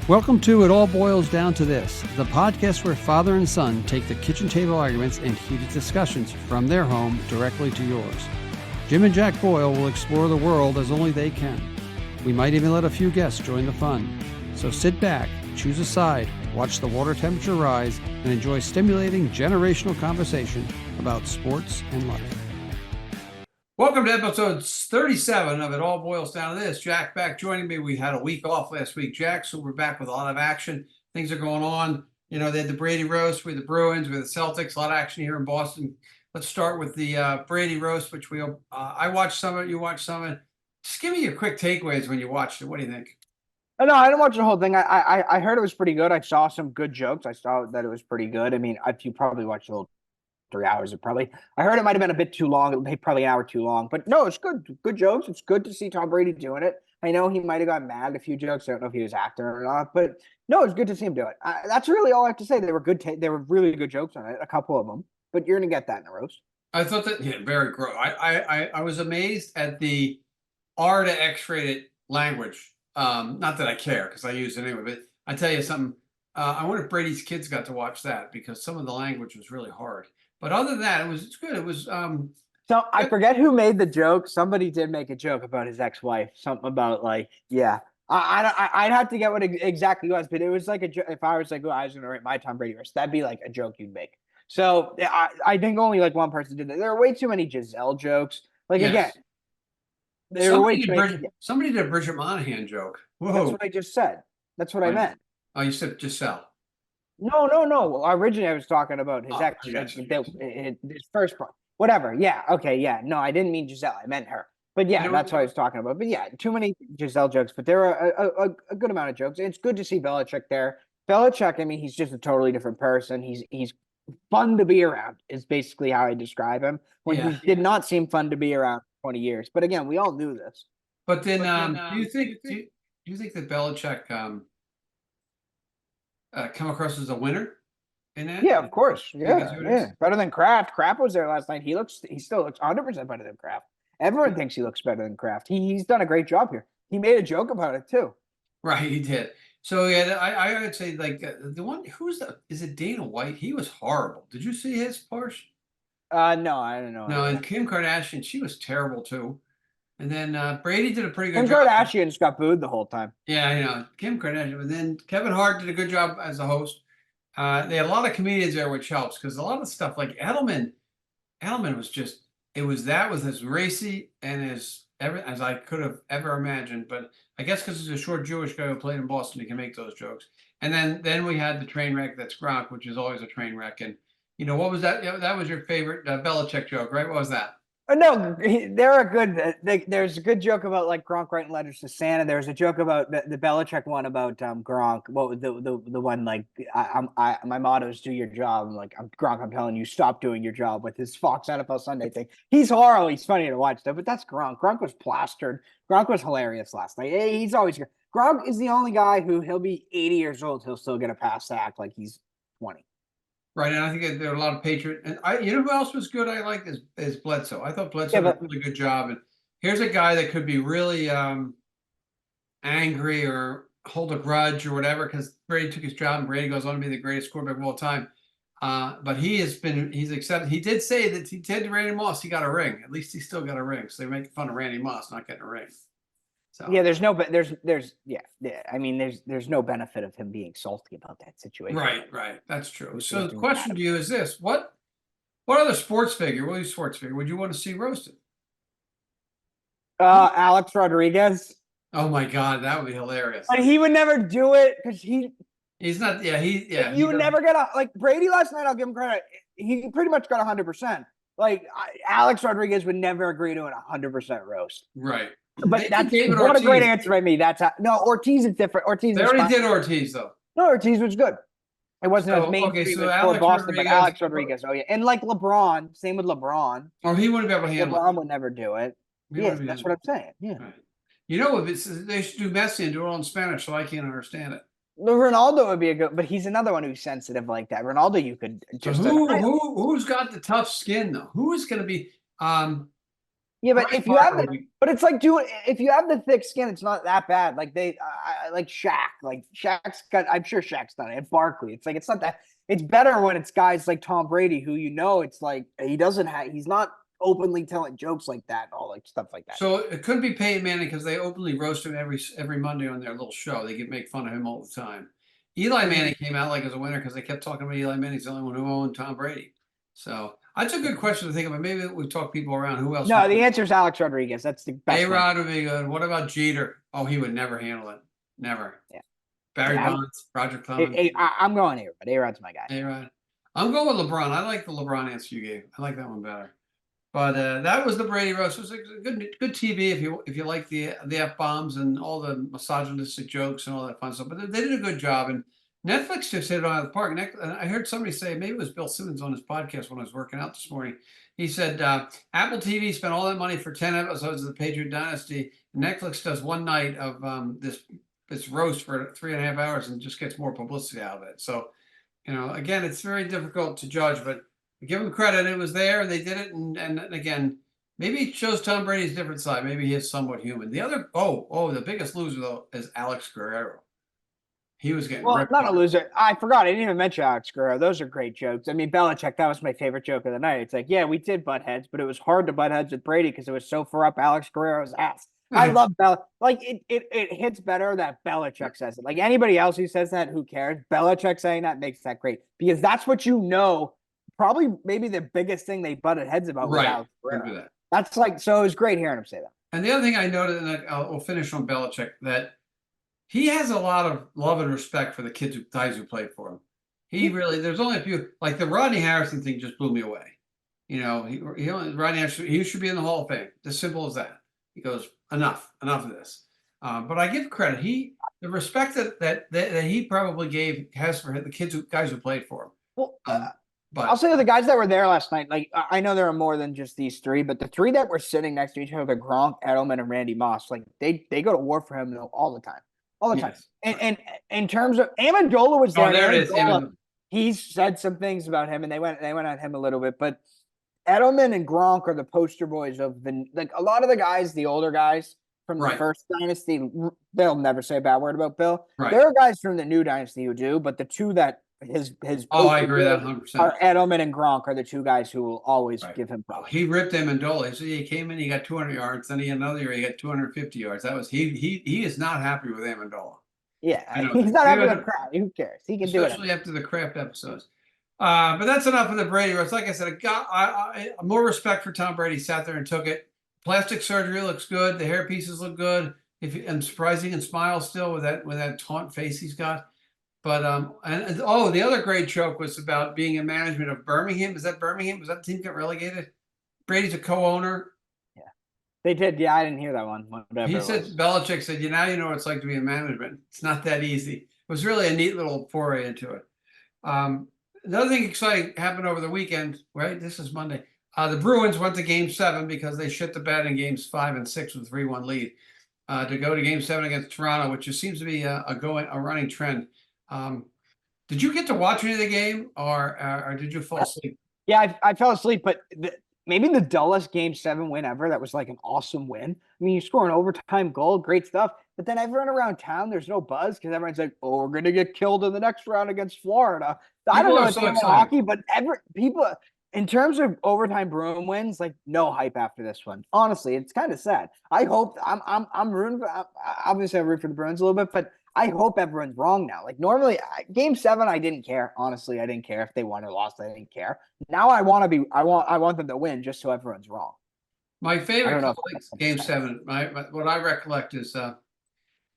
Welcome to It All Boils Down to This, the podcast where father and son take the kitchen table arguments and heated discussions from their home directly to yours. Jim and Jack Boyle will explore the world as only they can. We might even let a few guests join the fun. So sit back, choose a side, watch the water temperature rise, and enjoy stimulating generational conversation about sports and life. Welcome to episode 37 of It All Boils Down to This. Jack back joining me. We had a week off last week, Jack, so we're back with a lot of action. Things are going on. You know, they had the Brady roast with the Bruins, with the Celtics, a lot of action here in Boston. Let's start with the Brady roast, which I watched some of it, you watched some of it. Just give me your quick takeaways when you watched it. What do you think? No, I didn't watch the whole thing. I heard it was pretty good. I saw some good jokes. I saw that it was pretty good. I mean, if you probably watched the whole 3 hours, I heard it might have been a bit too long, probably an hour too long. But no, it's good. Good jokes. It's good to see Tom Brady doing it. I know he might have gotten mad at a few jokes. I don't know if he was acting or not, but no, it's good to see him do it. That's really all I have to say. They were good. They were really good jokes on it, a couple of them. But you're gonna get that in the roast. I thought that very gross. I was amazed at the R to X rated language. Not that I care because I use it anyway. But I tell you something. I wonder if Brady's kids got to watch that because some of the language was really hard. But other than that, it's good. It was. So I forget who made the joke. Somebody did make a joke about his ex-wife. Something about I'd have to get what it exactly was, but it was like a joke. If I was like, oh, I was going to write my Tom Brady verse, that'd be like a joke you'd make. So I think only like one person did that. There are way too many Giselle jokes. Again, somebody did a Bridget Monahan joke. Whoa. That's what I just said. That's what I meant. Oh, you said Giselle. No. Well, originally, I was talking about his ex, his first part. Whatever. Yeah. Okay. Yeah. No, I didn't mean Giselle. I meant her. But yeah, that's what I was talking about. But yeah, too many Giselle jokes. But there are a good amount of jokes. It's good to see Belichick there. Belichick, I mean, he's just a totally different person. He's fun to be around is basically how I describe him. When he did not seem fun to be around for 20 years. But again, we all knew this. But then, do you think that Belichick come across as a winner in that? Yeah, of course. Yeah. Better than Kraft. Kraft was there last night. He still looks 100% better than Kraft. Everyone thinks he looks better than Kraft. He's done a great job here. He made a joke about it too. Right, he did. So yeah, I would say like the one is it Dana White? He was horrible. Did you see his portion? No, I don't know. No, and Kim Kardashian, she was terrible too. And then Brady did a pretty good job. Kim Kardashian just got booed the whole time. Yeah, I know. Kim Kardashian. But then Kevin Hart did a good job as a host. They had a lot of comedians there, which helps because a lot of stuff like Edelman was just was as racy and as I could have ever imagined. But I guess because he's a short Jewish guy who played in Boston, he can make those jokes. And then we had the train wreck that's Gronk, which is always a train wreck. And what was that? That was your favorite Belichick joke, right? What was that? No, there are good. There's a good joke about like Gronk writing letters to Santa. There's a joke about the Belichick one about Gronk. What was the one like? My motto is do your job. I'm like, Gronk. I'm telling you, stop doing your job with his Fox NFL Sunday thing. He's horrible. He's funny to watch though, but that's Gronk. Gronk was plastered. Gronk was hilarious last night. He's always Gronk is the only guy who he'll be 80 years old. He'll still get a pass to act like he's 20. Right, and I think there are a lot of Patriot. And who else was good? I liked is Bledsoe. I thought Bledsoe did a really good job. And here's a guy that could be really angry or hold a grudge or whatever because Brady took his job and Brady goes on to be the greatest quarterback of all time. But he's accepted. He did say that he did to Randy Moss. He got a ring. At least he still got a ring. So they make fun of Randy Moss not getting a ring. So. Yeah, there's no benefit of him being salty about that situation. Right. That's true. So the question to you is this: what other sports figure would you want to see roasted? Alex Rodriguez. Oh my God, that would be hilarious. But he would never do it because he's not. Yeah, You would never get Brady last night. I'll give him credit. He pretty much got 100%. Alex Rodriguez would never agree to an 100% roast. Right. But that's what a great answer by me. Ortiz is different. Ortiz. They already did Ortiz though. No, Ortiz was good. It wasn't as mainstream for Boston, but Alex Rodriguez. Oh yeah, and like LeBron, same with LeBron. Or he wouldn't be able to handle. LeBron would never do it. Yeah, that's what I'm saying. Yeah. Right. They should do Messi and do it all in Spanish, so I can't understand it. Ronaldo would be a good, but he's another one who's sensitive like that. Ronaldo, you could just who's got the tough skin though? Who is going to be? Yeah, but Bryce if you have Harper the, but it's like if you have the thick skin, it's not that bad. Like like Shaq's got. I'm sure Shaq's done it. And Barkley, it's like it's not that. It's better when it's guys like Tom Brady who it's like he's not openly telling jokes like that and all like stuff like that. So it couldn't be Peyton Manning because they openly roast him every Monday on their little show. They make fun of him all the time. Eli Manning came out like as a winner because they kept talking about Eli Manning's the only one who owned Tom Brady. So that's a good question to think about. Maybe we talk people around. Who else? No, the answer is Alex Rodriguez. That's the best. A-Rod would be good. What about Jeter? Oh, he would never handle it. Never. Yeah. Barry Bonds, Roger Clemens. I'm going A-Rod. A-Rod's my guy. A-Rod. I'm going with LeBron. I like the LeBron answer you gave. I like that one better. But that was the Brady roast. It was a good TV if you like the F-bombs and all the misogynistic jokes and all that fun stuff. But they did a good job. And Netflix just hit it out of the park. And I heard somebody say, maybe it was Bill Simmons on his podcast when I was working out this morning. He said, Apple TV spent all that money for 10 episodes of the Patriot Dynasty. Netflix does one night of this roast for 3.5 hours and just gets more publicity out of it. So, again, it's very difficult to judge, but give them credit. It was there and they did it. And again, maybe it shows Tom Brady's different side. Maybe he is somewhat human. The other, the biggest loser though is Alex Guerrero. He was getting ripped not a loser. I forgot. I didn't even mention Alex Guerrero. Those are great jokes. I mean, Belichick, that was my favorite joke of the night. It's like, yeah, we did butt heads, but it was hard to butt heads with Brady because it was so far up Alex Guerrero's ass. I love like it hits better that Belichick says it. Like anybody else who says that, who cares? Belichick saying that makes that great because that's what probably maybe the biggest thing they butted heads about was Alex Guerrero. That's like, so it was great hearing him say that. And the other thing I noted, and we'll finish on Belichick, that he has a lot of love and respect for the guys who played for him. There's only a few, like the Rodney Harrison thing just blew me away. Rodney Harrison, he should be in the Hall of Fame. As simple as that. He goes, enough of this. But I give credit. The respect that he probably has for the guys who played for him. Well, but I'll say the guys that were there last night, like I know there are more than just these three, but the three that were sitting next to each other, Gronk, Edelman, and Randy Moss, like they go to war for him all the time. All the time. And in terms of Amendola was there. Oh, there it is. He said some things about him and they went at him a little bit, but Edelman and Gronk are the poster boys of a lot of the guys, the older guys from the first dynasty, they'll never say a bad word about Bill. Right. There are guys from the new dynasty who do, but the two that I agree with that 100%. Are Edelman and Gronk are the two guys who will always give him power. He ripped Amendola. He said he came in, he got 200 yards. Then another year he got 250 yards. That was he is not happy with Amendola. Yeah, he's not happy with Kraft. Who cares? He can do it. Especially after the Kraft episodes. But that's enough of the Brady roast. Like I said, I more respect for Tom Brady. Sat there and took it. Plastic surgery looks good. The hair pieces look good. And surprising and smiles still with that taunt face he's got. But the other great joke was about being in management of Birmingham. Is that Birmingham? Was that team get relegated? Brady's a co-owner. Yeah, they did. Yeah, I didn't hear that one. Belichick said, now you know what it's like to be in management. It's not that easy. It was really a neat little foray into it. Another thing exciting happened over the weekend. Right, this is Monday. The Bruins went to Game 7 because they shit the bed in Games 5 and 6 with 3-1 lead to go to Game 7 against Toronto, which just seems to be a running trend. Did you get to watch any of the game or did you fall asleep? Yeah, I fell asleep, but maybe the dullest Game 7 win ever. That was like an awesome win. I mean, you score an overtime goal, great stuff. But then everyone around town, there's no buzz because everyone's like, "Oh, we're gonna get killed in the next round against Florida." I don't know anything about hockey, but people in terms of overtime Bruin wins, like no hype after this one. Honestly, it's kind of sad. I hope I'm rooting for. Obviously, I root for the Bruins a little bit, but I hope everyone's wrong now. Like normally, Game 7, I didn't care. Honestly, I didn't care if they won or lost. I didn't care. Now I want them to win just so everyone's wrong. My favorite Game 7. What I recollect is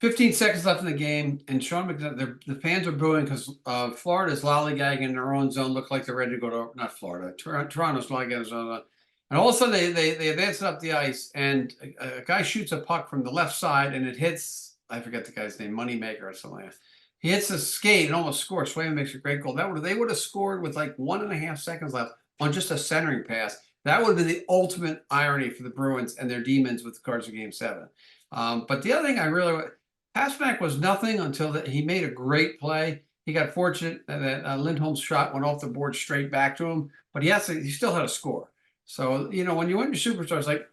15 seconds left in the game, and Sean McDonough. The fans are booing because Florida's lollygagging in their own zone. Look like they're ready to go to not Florida. Toronto's lollygagging in their zone. And all of a sudden they advance up the ice, and a guy shoots a puck from the left side, and it hits. I forget the guy's name, Moneymaker or something like that. He hits the skate and almost scores. Swayman makes a great goal. They would have scored with like 1.5 seconds left on just a centering pass. That would have been the ultimate irony for the Bruins and their demons with the Cards of Game 7. But the other thing Pasternak was nothing until he made a great play. He got fortunate that Lindholm's shot went off the board straight back to him, but he still had a score. So, when you win your superstars, like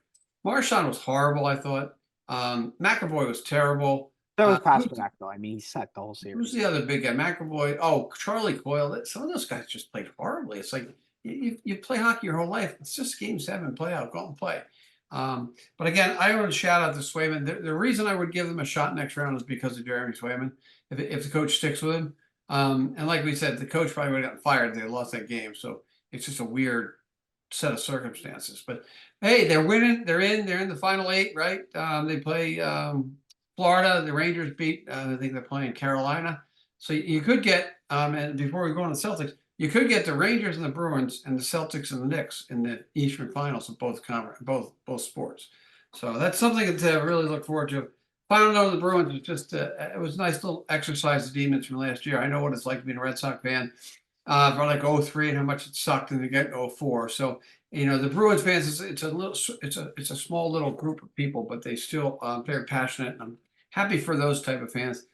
Marchand was horrible, I thought. McAvoy was terrible. So was Who's, Pasternak, though. I mean, he sucked the whole who's series. the other big guy? McAvoy. Oh, Charlie Coyle. Some of those guys just played horribly. It's like you play hockey your whole life. It's just game 7. Play out. Go out and play. But again, I want to shout out to Swayman. The reason I would give them a shot next round is because of Jeremy Swayman. If the coach sticks with him, and like we said, the coach probably would have gotten fired if they lost that game. So it's just a weird set of circumstances. But hey, they're winning. They're in the final 8, right? They play Florida. The Rangers beat. I think they're playing Carolina. So you could get. And before we go on the Celtics, you could get the Rangers and the Bruins and the Celtics and the Knicks in the Eastern Finals of both sports. So that's something to really look forward to. Final note of the Bruins was just it was a nice little exercise of demons from last year. I know what it's like being a Red Sox fan for like 03 and how much it sucked and to get 04. So the Bruins fans it's a small little group of people, but they still very passionate. And I'm happy for those type of fans.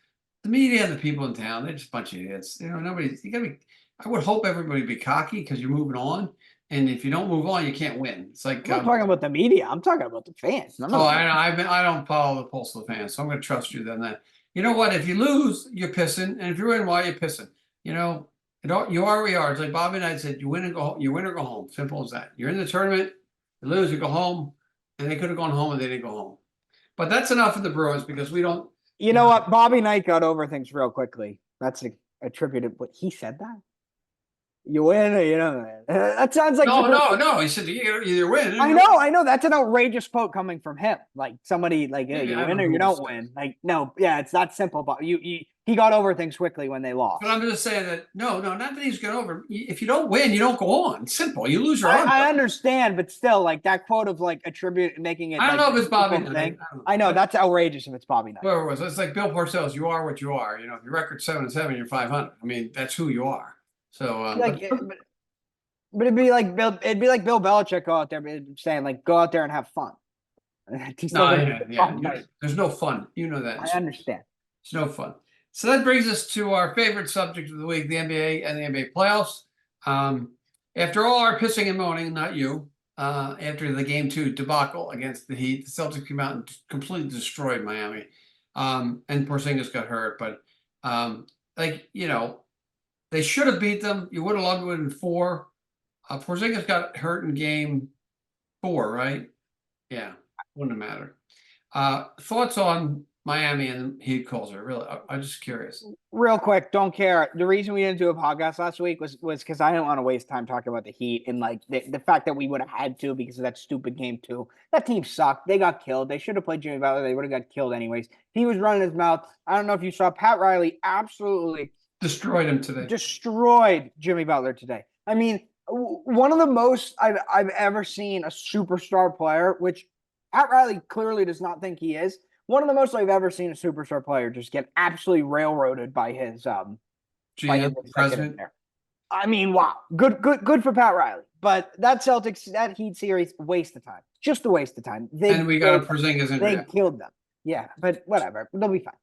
The media and the people in town, they're just a bunch of idiots. You gotta be. I would hope everybody be cocky because you're moving on. And if you don't move on, you can't win. It's like I'm not talking about the media. I'm talking about the fans. I don't follow the pulse of the fans, so I'm going to trust you then. That you know what? If you lose, you're pissing, and if you win, why are you pissing? You are where you are. It's like Bobby Knight said: you win and go home. You win or go home. Simple as that. You're in the tournament. You lose, you go home, and they could have gone home and they didn't go home. But that's enough of the Bruins because we don't. You know what? Bobby Knight got over things real quickly. That's attributed. But he said that. You win or you don't win. That sounds like no. He said you either win. I know. That's an outrageous quote coming from him. Like somebody like, hey, you win or you don't win. Like, no, yeah, it's not simple. But he got over things quickly when they lost. But I'm just saying that no, not that he's got over. If you don't win, you don't go on. Simple. You lose your. I understand, but still, like that quote of like making it. I don't know if it's Bobby Knight. I know that's outrageous if it's Bobby Knight. Whoever it was, it's like Bill Parcells. You are what you are. If your record's 7-7, you're 500. I mean, that's who you are. So but it'd be like Bill. It'd be like Bill Belichick go out there saying like, go out there and have fun. There's no fun. You know that. I understand. It's no fun. So that brings us to our favorite subject of the week: the NBA and the NBA playoffs. After all our pissing and moaning, not you, after the Game 2 debacle against the Heat, the Celtics came out and completely destroyed Miami. And Porzingis got hurt, but they should have beat them. You would have loved it in 4. Porzingis got hurt in Game 4, right? Yeah, wouldn't have mattered. Thoughts on Miami and Heat culture? Really, I'm just curious. Real quick, don't care. The reason we didn't do a podcast last week was because I didn't want to waste time talking about the Heat and like the fact that we would have had to because of that stupid Game 2. That team sucked. They got killed. They should have played Jimmy Butler. They would have got killed anyways. He was running his mouth. I don't know if you saw Pat Riley absolutely destroyed him today. Destroyed Jimmy Butler today. I mean, one of the most I've ever seen a superstar player, which Pat Riley clearly does not think he is. One of the most I've ever seen a superstar player just get absolutely railroaded by his president there. I mean, wow, good for Pat Riley. But that Heat series, waste of time, just a waste of time. And we got a Porzingis in. They killed them. Yeah, but whatever, they'll be fine.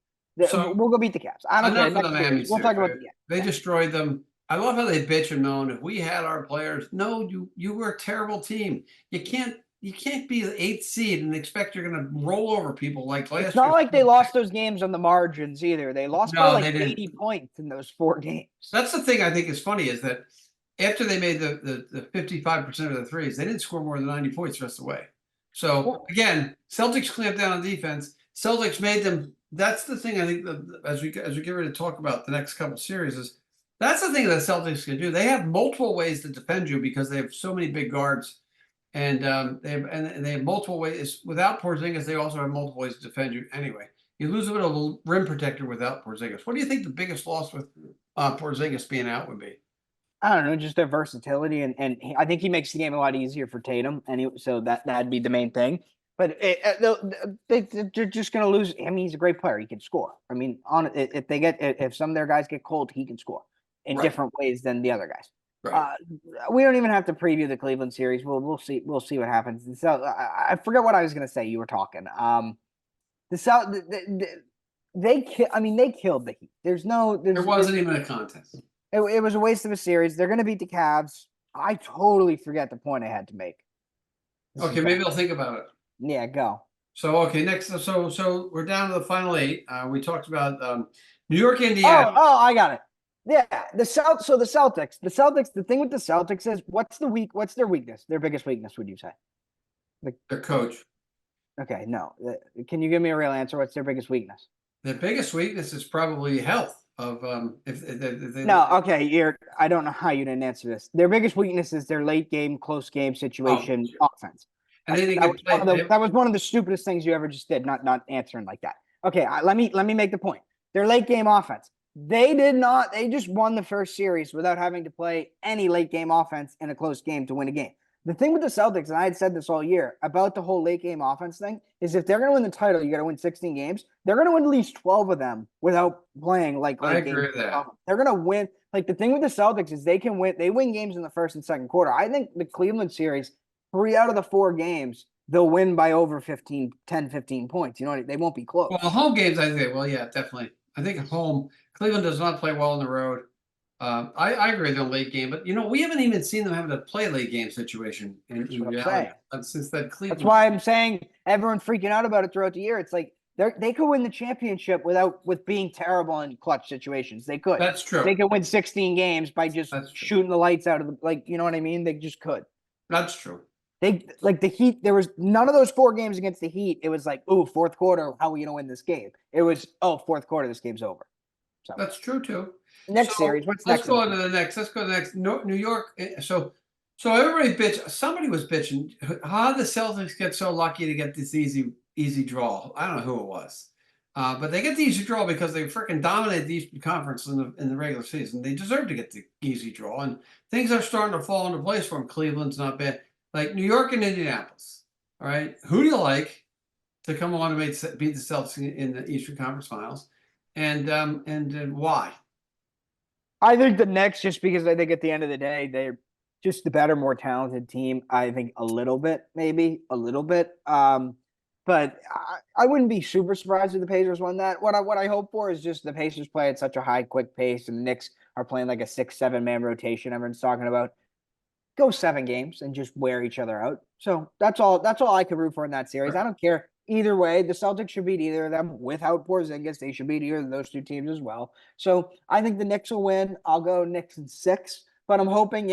So we'll go beat the Cavs. I don't care. We'll talk about the end. They destroyed them. I love how they bitch and moan. If we had our players, no, you were a terrible team. You can't be the 8th seed and expect you're going to roll over people like last year. It's not like they lost those games on the margins either. They lost by like 80 points in those 4 games. That's the thing I think is funny is that after they made the 55% of the threes, they didn't score more than 90 points the rest of the way. So again, Celtics clamped down on defense. Celtics made them. That's the thing I think as we get ready to talk about the next couple series is that's the thing that Celtics can do. They have multiple ways to defend you because they have so many big guards. And they have multiple ways. Without Porzingis, they also have multiple ways to defend you. Anyway, you lose a bit of a rim protector without Porzingis. What do you think the biggest loss with Porzingis being out would be? I don't know, just their versatility, and I think he makes the game a lot easier for Tatum, so that'd be the main thing. But they're just going to lose. I mean, he's a great player. He can score. I mean, if some of their guys get cold, he can score in different ways than the other guys. Right. We don't even have to preview the Cleveland series. We'll see what happens. And so I forget what I was going to say. You were talking. The South, they killed the Heat. There wasn't even a contest. It was a waste of a series. They're going to beat the Cavs. I totally forget the point I had to make. Okay, maybe I'll think about it. Yeah, go. So okay, next. So we're down to the final eight. We talked about New York, Oh, Indiana. oh, I got it. Yeah, the South. So the Celtics. The Celtics. The thing with the Celtics is, what's their weakness? Their biggest weakness, would you say? Like, Their coach. okay, no. Can you give me a real answer? What's their biggest weakness? Their biggest weakness is probably health of if they No, okay, I don't know how you didn't answer this. Their biggest weakness is their late game, close game oh situation offense. and they didn't That get was one played. of that was one of the stupidest things you ever just did. Not answering like that. Okay, let me make the point. Their late game offense. They did not. They just won the first series without having to play any late game offense in a close game to win a game. The thing with the Celtics, and I had said this all year about the whole late game offense thing, is if they're going to win the title, you got to win 16 games. They're going to win at least 12 of them without playing like I late agree games. with that. They're going to win. Like the thing with the Celtics is they can win. They win games in the first and second quarter. I think the Cleveland series, 3 out of the 4 games, they'll win by over 15, 10, 15 points. You know, they won't be close. Well, home games, I think. Well, yeah, definitely. I think at home, Cleveland does not play well on the road. I agree with the late game, but we haven't even seen them having to play a late game situation in What I'm reality saying. since that Cleveland. That's why I'm saying everyone freaking out about it throughout the year. It's like they could win the championship with being terrible in clutch situations. They could. That's true. They could win 16 games by just That's true. shooting the lights out of the you know what I mean? They just could. That's true. They like the Heat. There was none of those 4 games against the Heat. It was like, oh, fourth quarter. How are we gonna win this game? It was, oh, fourth quarter. This game's over. So That's true too. next So series. What's let's next? go on to the next. Let's go to the next. New York. So everybody bitch. Somebody was bitching. How did the Celtics get so lucky to get this easy draw? I don't know who it was, but they get the easy draw because they freaking dominated the Eastern Conference in the regular season. They deserve to get the easy draw, and things are starting to fall into place for them. Cleveland's not bad. Like New York and Indianapolis. All right, who do you like to come on and beat the Celtics in the Eastern Conference Finals, and why? I think the Knicks, just because I think at the end of the day, they're just the better, more talented team. I think a little bit, maybe a little bit. But I wouldn't be super surprised if the Pacers won that. What I hope for is just the Pacers play at such a high, quick pace, and the Knicks are playing like a 6-7 man rotation. Everyone's talking about go 7 games and just wear each other out. So that's all I could root for in that series. I don't care either way. The Celtics should beat either of them without Porzingis. They should beat either of those 2 teams as well. So I think the Knicks will win. I'll go Knicks in 6, but I'm hoping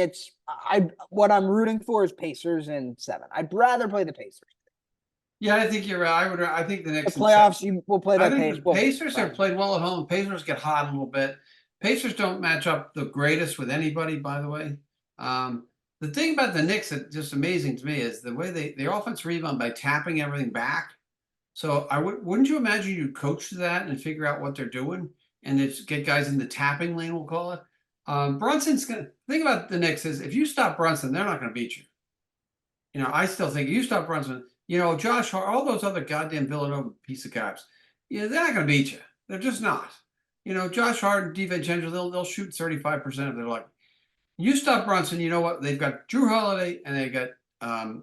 what I'm rooting for is Pacers in 7. I'd rather play the Pacers. Yeah, I think you're right. I think the The Knicks playoffs, we'll play I that think pace. the Pacers have played well at home. Pacers get hot a little bit. Pacers don't match up the greatest with anybody, by the way. The thing about the Knicks that's just amazing to me is the way their offense rebound by tapping everything back. So wouldn't you imagine you'd coach to that and figure out what they're doing and just get guys in the tapping lane, we'll call it. Brunson's gonna think about the Knicks is if you stop Brunson, they're not gonna beat you. I still think you stop Brunson, Josh Hart, all those other goddamn Villanova piece of caps, they're not gonna beat you. They're just not. Josh Hart and DiVincenzo, they'll shoot 35% of their luck. You stop Brunson, you know what? They've got Drew Holiday and they got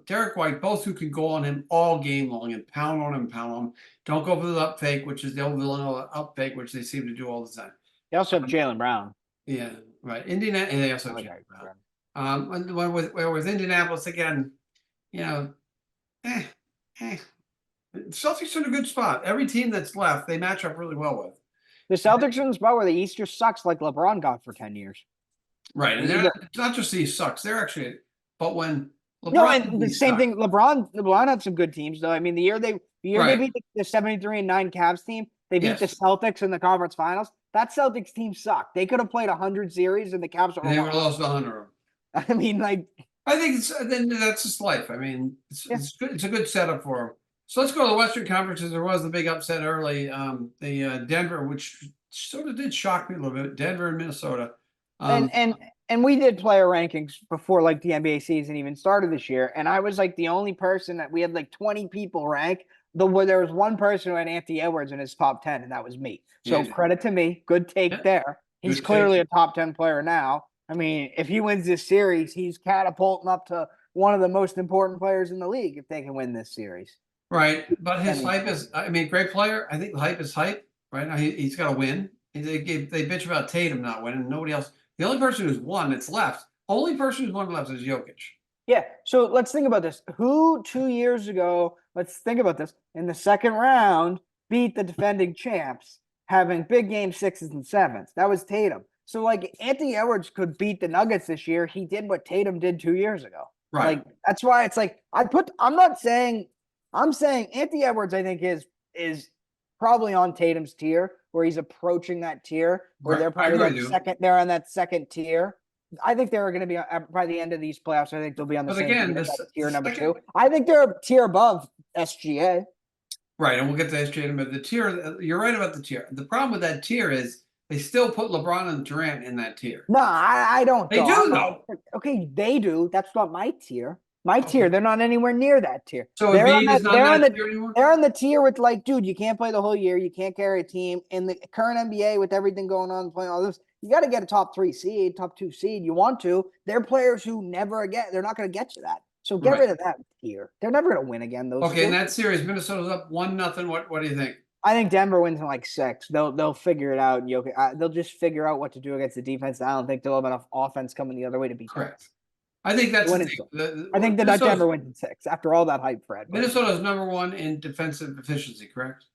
Derek White, both who can go on him all game long and pound on him. Don't go for the up fake, which is the old Villanova up fake, which they seem to do all the time. They also have Jaylen Brown. Yeah, right. Indiana, and they also have Jaylen Brown. And with Indianapolis again, Celtics are in a good spot. Every team that's left, they match up really well with. The Celtics are in the spot where the East just sucks like LeBron got for 10 years. Right. And it's not just these sucks. They're actually, but when LeBron. No, and the same thing, LeBron had some good teams, though. I mean, the year they beat the 73-9 Cavs team, they beat the Celtics in the conference finals. That Celtics team sucked. They could have played 100 series and the Cavs would have lost 100 of them. I mean, I think that's just life. I mean, it's good. It's a good setup for them. So let's go to the Western Conference. There was the big upset early. The Denver, which sort of did shock me a little bit. Denver and Minnesota. And we did player rankings before the NBA season even started this year. And I was the only person that we had 20 people rank. Where there was one person who had Anthony Edwards in his top 10, and that was me. So credit to me. Good take there. He's clearly a top 10 player now. I mean, if he wins this series, he's catapulting up to one of the most important players in the league if they can win this series. Right. But his hype is, great player. I think the hype is hype. Right now, he's got to win. They bitch about Tatum not winning. Nobody else. The only person who's won that's left, only person who's won left is Jokic. Yeah. So let's think about this. Who 2 years ago let's think about this. In the second round, beat the defending champs, having big game 6s and 7s. That was Tatum. So like Anthony Edwards could beat the Nuggets this year. He did what Tatum did 2 years ago. Right. Like that's why it's like I'm saying Anthony Edwards, I think, is probably on Tatum's tier, where he's approaching that tier, where they're probably they're on that second tier. I think they're going to be by the end of these playoffs. I think they'll be on the same tier number 2. I think they're a tier above SGA. Right, and we'll get to SGA, but the tier, you're right about the tier. The problem with that tier is they still put LeBron and Durant in that tier. No, I don't. They do, though. Okay, they do. That's not my tier. My tier, they're not anywhere near that tier. So Embiid is not in that tier anymore? They're on the tier with like, dude, you can't play the whole year. You can't carry a team. In the current NBA with everything going on, playing all this, you got to get a top 3 seed, top 2 seed. You want to. They're players who never again, they're not going to get to that. So get rid of that tier. They're never going to win again. Okay, in that series, Minnesota's up 1-0. What do you think? I think Denver wins in like 6. They'll figure it out. They'll just figure out what to do against the defense. I don't think they'll have enough offense coming the other way to beat them. Correct. I think that's I think that Denver wins in 6 after all that hype, Fred. Minnesota's number 1 in defensive efficiency, correct?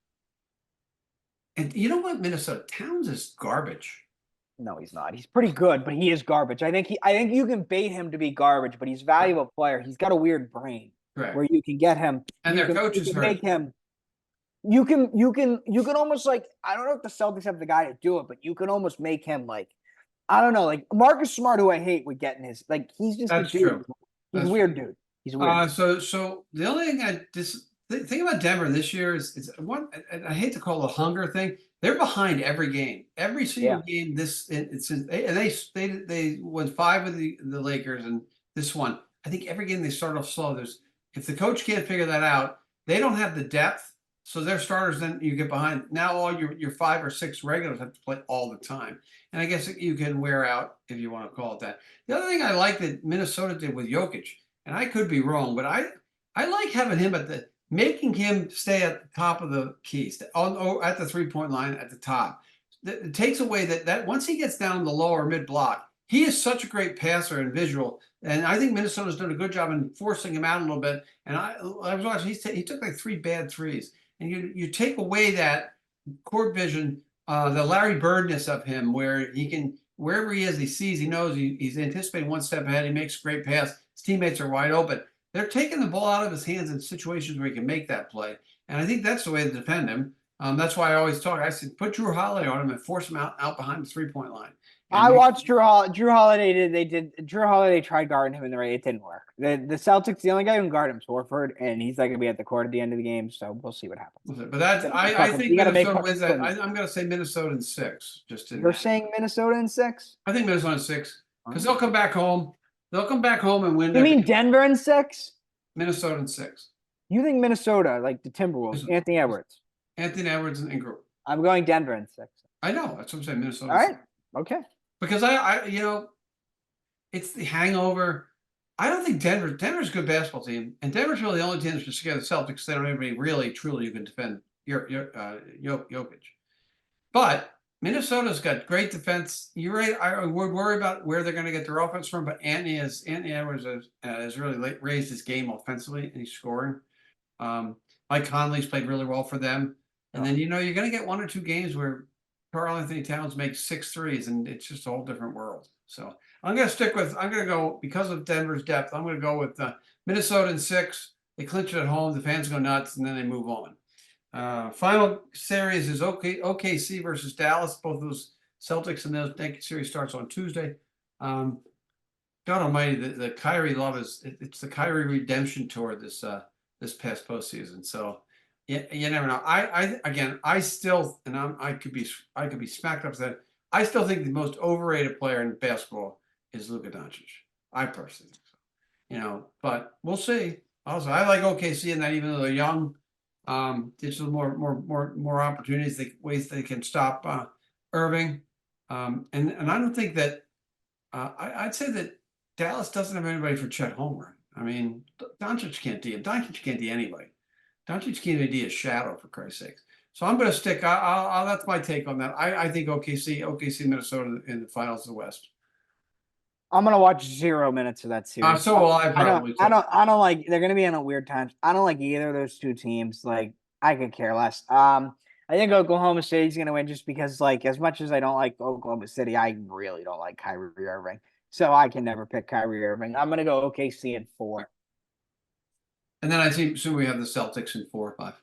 And you know what, Minnesota? Towns is garbage. No, he's not. He's pretty good, but he is garbage. I think you can bait him to be garbage, but he's a valuable player. He's got a weird brain where you can get him. And their coach is hurt. Make him. You can almost like, I don't know if the Celtics have the guy to do it, but you can almost make him like, I don't know, like Marcus Smart, who I hate, would get in his, like, he's just a dude. True. He's a weird dude. He's weird. So the only thing the thing about Denver this year is it's one. I hate to call it a hunger thing. They're behind every game, every single game. They won 5 with the Lakers, and this one, I think every game they start off slow. If the coach can't figure that out, they don't have the depth. So their starters, then you get behind. Now all your 5 or 6 regulars have to play all the time. And I guess you can wear out, if you want to call it that. The other thing I like that Minnesota did with Jokic, and I could be wrong, but I like having him making him stay at the top of the keys, at the 3-point line at the top. It takes away that once he gets down the lower mid block, he is such a great passer and visual. And I think Minnesota's done a good job in forcing him out a little bit. And I was watching, he took like 3 bad threes. And you take away that court vision, the Larry Birdness of him, where he can, wherever he is, he sees, he knows, he's anticipating 1 step ahead. He makes a great pass. His teammates are wide open. They're taking the ball out of his hands in situations where he can make that play. And I think that's the way to defend him. That's why I always talk. I said, put Drew Holiday on him and force him out behind the 3-point line. I watched Drew Holiday. Drew Holiday tried guarding him in the rain. It didn't work. The Celtics, the only guy who can guard him is Horford, and he's not going to be at the court at the end of the game. So we'll see what happens. But I think Minnesota wins that. I'm going to say Minnesota in 6. You're saying Minnesota in 6? I think Minnesota in 6 because they'll come back home. They'll come back home and win. You mean Denver in 6? Minnesota in 6. You think Minnesota, like the Timberwolves, Anthony Edwards? Anthony Edwards and Ingram. I'm going Denver in 6. I know. That's what I'm saying. Minnesota. All right. Okay. Because it's the hangover. I don't think Denver's a good basketball team, and Denver's really the only team that's just scared the Celtics. They don't have anybody really, truly who can defend Jokic. But Minnesota's got great defense. You're right. I would worry about where they're going to get their offense from, but Anthony Edwards has really raised his game offensively, and he's scoring. Mike Conley's played really well for them. And then, you're going to get 1 or 2 games where Karl-Anthony Towns makes 6 threes, and it's just a whole different world. So I'm going to go, because of Denver's depth, I'm going to go with Minnesota in 6. They clinch it at home. The fans go nuts, and then they move on. Final series is OKC versus Dallas. Both of those Celtics and those series starts on Tuesday. God Almighty, the Kyrie love it's the Kyrie redemption tour this past postseason. So you never know. I still, and I could be smacked up that I still think the most overrated player in basketball is Luka Doncic. I personally think so. But we'll see. Also, I like OKC in that even though they're young. There's more opportunities, ways they can stop Irving, and I don't think that I'd say that Dallas doesn't have anybody for Chet Holmgren. I mean, Doncic can't D him. Doncic can't D anybody. Doncic can't even D a shadow, for Christ's sake. So I'm going to stick. That's my take on that. I think OKC, Minnesota in the finals of the West. I'm gonna watch 0 minutes of that series. So will I I probably. I don't like. They're gonna be on a weird times. I don't like either of those two teams. Like, I could care less. I think Oklahoma City's gonna win just because, like, as much as I don't like Oklahoma City, I really don't like Kyrie Irving. So I can never pick Kyrie Irving. I'm gonna go OKC in 4. And then I assume we have the Celtics in 4 or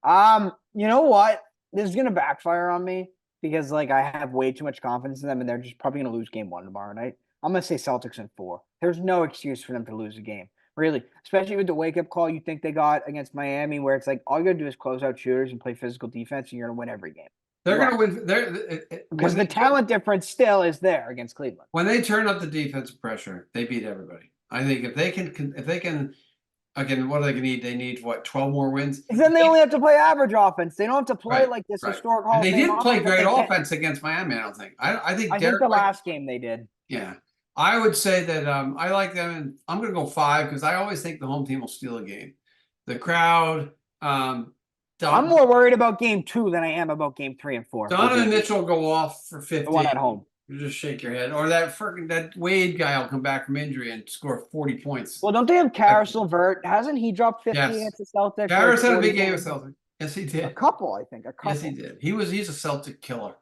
5. You know what? This is gonna backfire on me because, like, I have way too much confidence in them, and they're just probably gonna lose game 1 tomorrow night. I'm gonna say Celtics in 4. There's no excuse for them to lose a game, really. Especially with the wake up call you think they got against Miami, where it's like all you gotta do is close out shooters and play physical defense, and you're gonna win every game. They're going to win. They're Because the talent difference still is there against Cleveland. when they turn up the defensive pressure, they beat everybody. I think if they can, again, what do they need? They need what, 12 more wins? Because then they only have to play average offense. They don't have to play Right, like this right. historic Hall And of they Fame didn't play offense great that they offense against Miami. I don't think. I think I think Derek the White- last game they did. Yeah, I would say that I like them, and I'm going to go 5 because I always think the home team will steal a game. The crowd. I'm more worried about game 2 than I am about game 3 and 4. Donovan Mitchell will go off for 50. The one at home. You just shake your head. Or that Wade guy will come back from injury and score 40 points. Well, don't they have Karis LeVert? Hasn't he dropped 50 Yes. against the Celtics? Karis had a 40 big game with games? Celtic. Yes, he did. A couple, I think. A couple. Yes, he did. He's a Celtic killer.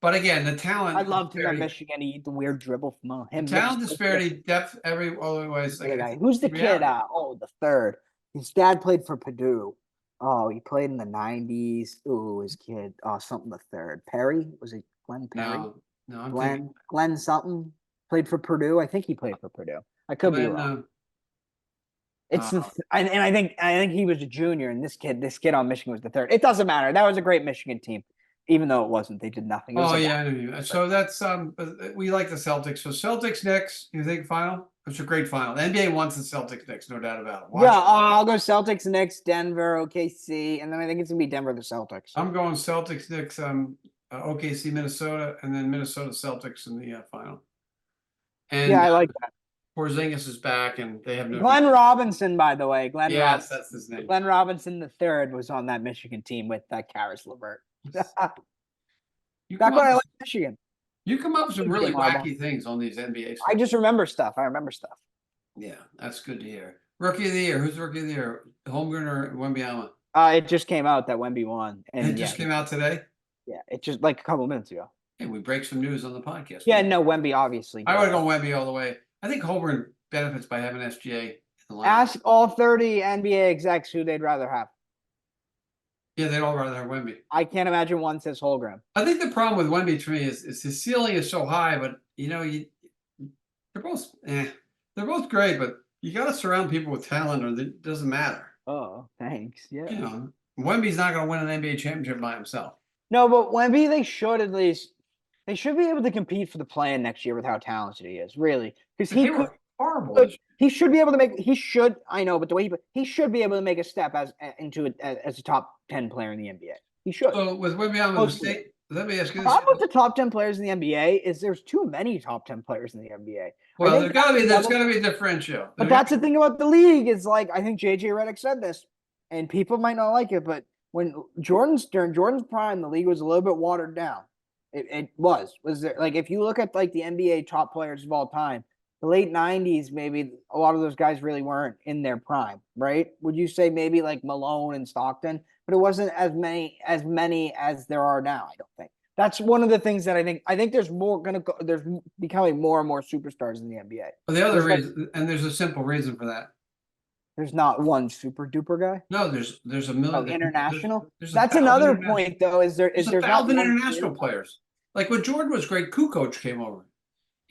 But again, the talent. I loved him at Michigan. He the weird dribble from him. Talent disparity, depth, every otherwise. Like, who's the kid? The third. His dad played for Purdue. Oh, he played in the 90s. Ooh, his kid. Oh, something the third. Perry? Was it Glenn Perry? No, I'm Glenn something. Played for Purdue. I think he played for Purdue. I could be wrong. It's and I think he was a junior, and this kid on Michigan was the third. It doesn't matter. That was a great Michigan team, even though it wasn't. They did nothing. So that's we like the Celtics. So Celtics next. You think final? It's a great final. The NBA wants the Celtics next, no doubt about it. I'll go Celtics next, Denver, OKC, and then I think it's gonna be Denver, the Celtics. I'm going Celtics next, OKC, Minnesota, and then Minnesota Celtics in the final. And I like that. Porzingis is back, and they have no. Glenn Robinson, by the way, Yes, that's his name. Glenn Robinson the third was on that Michigan team with Karis LeVert. That's why I like Michigan. You come up with some really wacky things on these NBA stuff. I just remember stuff. Yeah, that's good to hear. Rookie of the year. Who's the rookie of the year? Holmgren or Wembanyama? It just came out that Wemby won. And it just came out today? Yeah, it just like a couple minutes ago. Hey, we break some news on the podcast. Yeah, no, Wemby obviously. I would go Wemby all the way. I think Holmgren benefits by having SGA in the lineup. Ask all 30 NBA execs who they'd rather have. Yeah, they'd all rather have Wemby. I can't imagine one says Holmgren. I think the problem with Wemby to me is his ceiling is so high, but they're both great, but you got to surround people with talent, or it doesn't matter. Oh, thanks. Yeah. Wemby's not going to win an NBA championship by himself. No, but Wemby, they should be able to compete for the play-in next year with how talented he is, really, because he could. Horrible. He should be able to make. He should. I know, but the way he should be able to make a step as a top 10 player in the NBA. He should. So with Wemby, let me ask you this: how about the top 10 players in the NBA? Is there's too many top 10 players in the NBA? Well, there's got to be a differential. But that's the thing about the league is, like, I think JJ Redick said this, and people might not like it, but when during Jordan's prime, the league was a little bit watered down. It was there, like, if you look at like the NBA top players of all time. The late 90s, maybe a lot of those guys really weren't in their prime, right? Would you say maybe like Malone and Stockton? But it wasn't as many as there are now, I don't think. That's one of the things that I think there's there's becoming more and more superstars in the NBA. Well, the other reason, and there's a simple reason for that. There's not one super duper guy. No, there's a million. International. That's another point, though. There's 1,000 international players. Like when Jordan was great, Kukoc came over,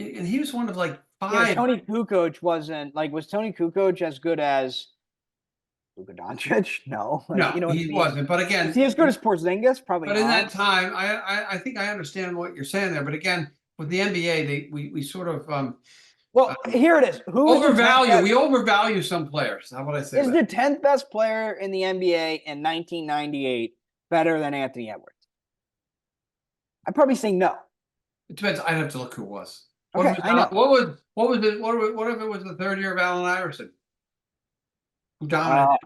and he was one of like 5. Yeah, Tony Kukoc wasn't like. Was Tony Kukoc as good as Luka Doncic? No, he wasn't. But again, is he as good as Porzingis? Probably. But not. in that time, I think I understand what you're saying there. But again, with the NBA, we sort of well, here it is. We overvalue some players. How would I say? Is the 10th best player in the NBA in 1998 better than Anthony Edwards? I'd probably say no. It depends. I'd have to look who it was. Okay, I know. What if it was the third year of Allen Iverson? Who dominated?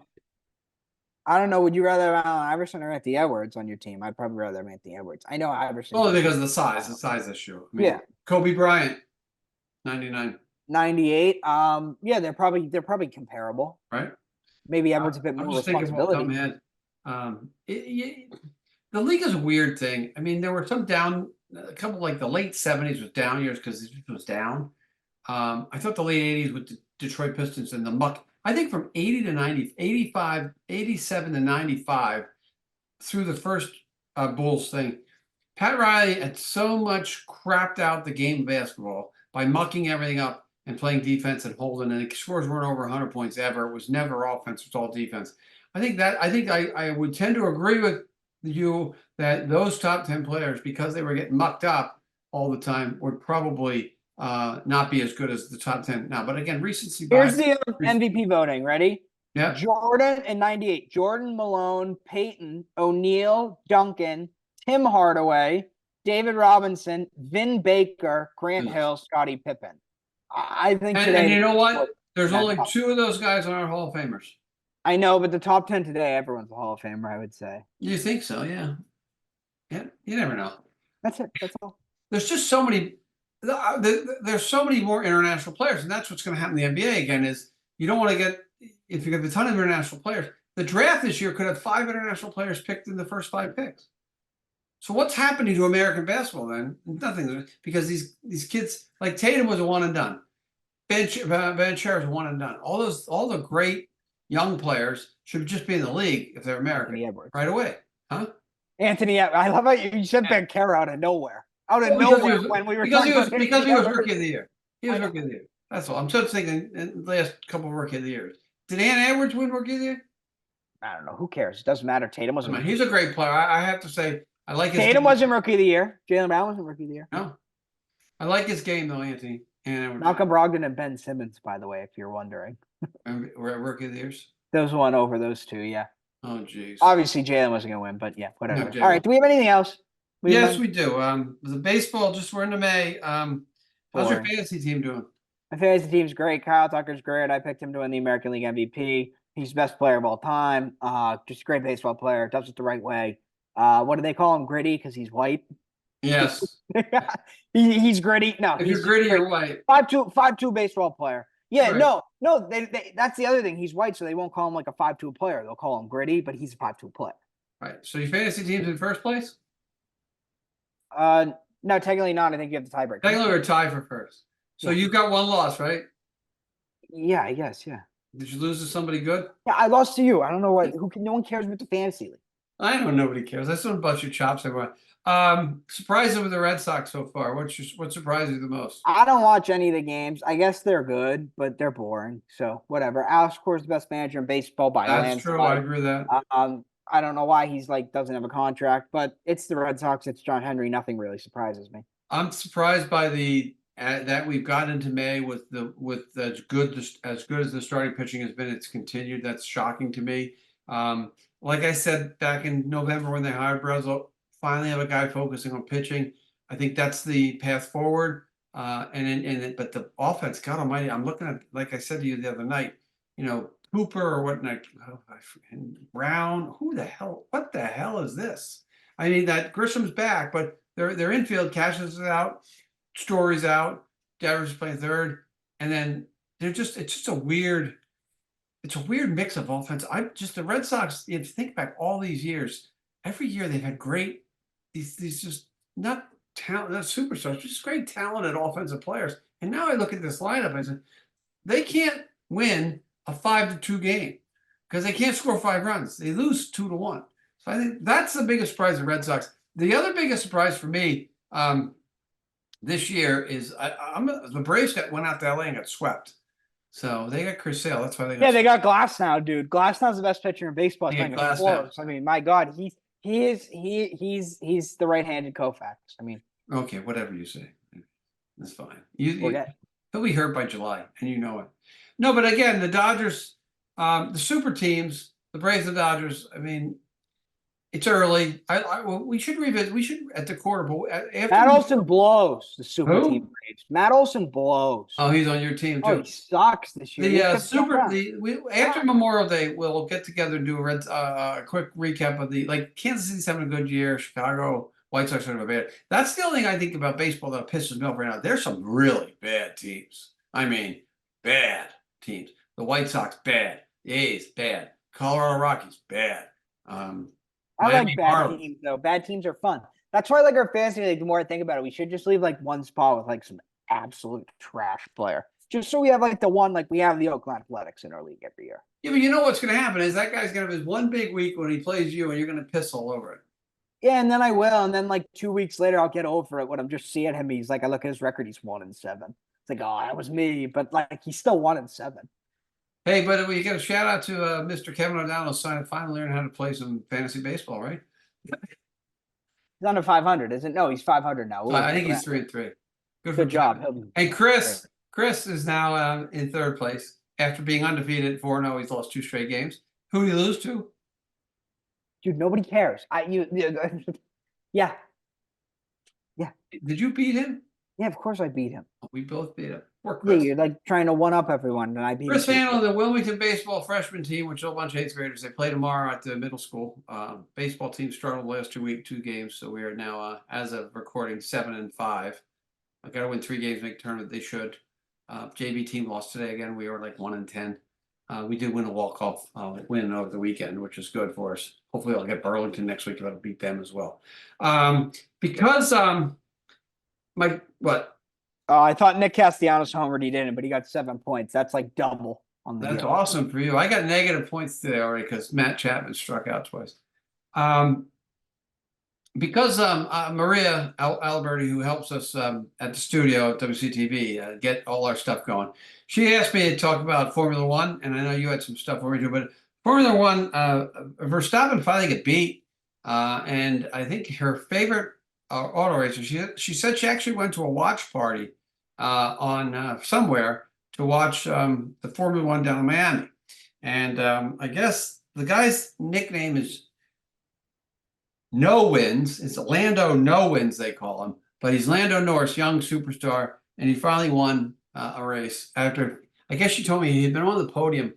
I don't know. Would you rather have Allen Iverson or Anthony Edwards on your team? I'd probably rather have Anthony Edwards. I know Iverson. Only because of the size issue. Yeah. Kobe Bryant. 99. 98. Yeah, they're probably comparable. Right. Maybe Edwards a bit I'm more just thinking about responsibility. head. The league is a weird thing. I mean, there were some down, a couple like the late 70s was down years because it was down. I thought the late 80s with the Detroit Pistons and the muck. I think from 80 to 90, 85, 87 to 95 through the first Bulls thing, Pat Riley had so much crapped out the game of basketball by mucking everything up and playing defense and holding, and the scores weren't over 100 points ever. It was never offense; it was all defense. I think I would tend to agree with you that those top 10 players, because they were getting mucked up all the time, would probably not be as good as the top 10 now. But again, recency bias. Here's the MVP voting. Ready? Yeah. Jordan in 98. Jordan, Malone, Peyton, O'Neal, Duncan, Tim Hardaway, David Robinson, Vin Baker, Grant Hill, Scottie Pippen. I think today. And you know what? There's only 2 of those guys on our Hall of Famers. I know, but the top 10 today, everyone's a Hall of Famer, I would say. You think so? Yeah. Yeah. You never know. That's it. That's all. There's just so many. There's so many more international players, and that's what's going to happen in the NBA again. Is you don't want to get, if you get a ton of international players. The draft this year could have 5 international players picked in the first 5 picks. So what's happening to American basketball then? Nothing, because these kids like Tatum was a one and done. Ben Sherr's a one and done. All the great young players should just be in the league if they're American right away, huh? Anthony, I love how you said Ben Kerr out of nowhere. Out of nowhere when we were because he was rookie of the year. He was rookie of the year. That's all. I'm just thinking in the last couple of rookie of the years. Did Ann Edwards win rookie of the year? I don't know. Who cares? It doesn't matter. Tatum wasn't. He's a great player. I have to say, I like his Tatum game. wasn't rookie of the year. Jaylen Brown wasn't rookie of the year. No. I like his game though, Anthony. And Malcolm Brogdon and Ben Simmons, by the way, if you're wondering. We're at rookie of the years. Those one over those 2, yeah. Oh jeez. Obviously Jaylen wasn't gonna win, but yeah, whatever. No, all right. Do we have anything else? Yes, we do. The baseball, just we're into May. How's your fantasy team doing? My fantasy team's great. Kyle Tucker's great. I picked him to win the American League MVP. He's the best player of all time. Just a great baseball player. Does it the right way. What do they call him? Gritty because he's white. Yes. he's gritty. No, if he's you're gritty, you're white. 5'2" baseball player. Yeah, right. no. They that's the other thing. He's white, so they won't call him like a 5'2" player. They'll call him gritty, but he's a 5'2" player. Right. So your fantasy team's in first place? No, technically not. I think you have the tiebreaker. Technically, we're tied for first. So you've got 1 loss, right? Yeah, I guess. Yeah. Did you lose to somebody good? Yeah, I lost to you. I don't know what. No one cares about the fantasy league. I know nobody cares. I still bust your chops, everyone. Surprising with the Red Sox so far. What surprised you the most? I don't watch any of the games. I guess they're good, but they're boring. So whatever. Alex Cora's the best manager in baseball by landslide. That's true. I agree with that. I don't know why he's doesn't have a contract, but it's the Red Sox. It's John Henry. Nothing really surprises me. I'm surprised by that we've gotten into May with as good as the starting pitching has been. It's continued. That's shocking to me. Like I said back in November when they hired Brazel, finally have a guy focusing on pitching. I think that's the path forward. But the offense, God Almighty, I'm looking at, like I said to you the other night, Cooper or whatnot, and Brown. What the hell is this? I mean, that Grisham's back, but their infield cashes it out, Story's out, Devers playing third, and then it's just a weird mix of offense. The Red Sox, if you think back all these years, every year they've had great these just not superstars, just great talented offensive players. And now I look at this lineup and I said, they can't win a 5-2 game because they can't score 5 runs. They lose 2-1. So I think that's the biggest surprise of the Red Sox. The other biggest surprise for me this year is the Braves went out to LA and got swept. So they got Chris Sale. That's why they got. Yeah, they got Glass now, dude. Glass now's the best pitcher in baseball. I mean, my God, he's the right-handed Koufax. I mean, okay, whatever you say, that's fine. He'll be hurt by July, and you know it. No, but again, the Dodgers, the super teams, the Braves, the Dodgers. I mean, it's early. We should revisit. We should at the quarter. But after Matt Olson blows the super team Braves. Matt Olson blows. Oh, he's on your team too. Oh, he sucks this year. After Memorial Day, we'll get together and do a quick recap of Kansas City's having a good year. Chicago White Sox are bad. That's the only thing I think about baseball that pisses me off right now. There's some really bad teams. I mean, bad teams. The White Sox, bad. The A's, bad. Colorado Rockies, bad. I Miami like bad Marlins. teams though. Bad teams are fun. That's why like our fantasy league, the more I think about it, we should just leave like one spot with like some absolute trash player. Just so we have like the one, like we have the Oakland Athletics in our league every year. Yeah, but you know what's going to happen is that guy's going to have his one big week when he plays you, and you're going to piss all over it. Yeah, and then I will, and then like 2 weeks later, I'll get over it when I'm just seeing him. He's like, I look at his record, he's 1-7. It's like, oh, that was me, but like he's still 1-7. Hey, but we get a shout out to Mr. Kevin O'Donnell finally learning how to play some fantasy baseball, right? He's under 500, isn't? No, he's 500 now. Ooh, I think he's 3-3. Good job. And Chris is now in third place after being undefeated at 4-0. He's lost 2 straight games. Who did he lose to? Dude, nobody cares. Yeah. Did you beat him? Yeah, of course I beat him. We both beat him. Poor Yeah, Chris. you're like trying to one up everyone, and I beat Chris him. Handel, the Wilmington baseball freshman team, which is a bunch of 8th graders, they play tomorrow at the middle school. Baseball team struggled the last 2 games, so we are now, as of recording, 7-5. I got to win 3 games, make the tournament. They should. JV team lost today again. We were like 1-10. We did win a walk-off win over the weekend, which is good for us. Hopefully, I'll get Burlington next week. I'll beat them as well. Because what? I thought Nick Castellanos homered. He didn't, but he got 7 points. That's like double on the That's deal. awesome for you. I got negative points today already because Matt Chapman struck out twice. Because Maria Alberti, who helps us at the studio at WCTV get all our stuff going, she asked me to talk about Formula One, and I know you had some stuff over here, but Formula One, Verstappen finally got beat, and I think her favorite auto racer, she said she actually went to a watch party on somewhere to watch the Formula One down in Miami, and I guess the guy's nickname is No Wins. It's Lando No Wins, they call him. But he's Lando Norris, young superstar, and he finally won a race after, I guess she told me he had been on the podium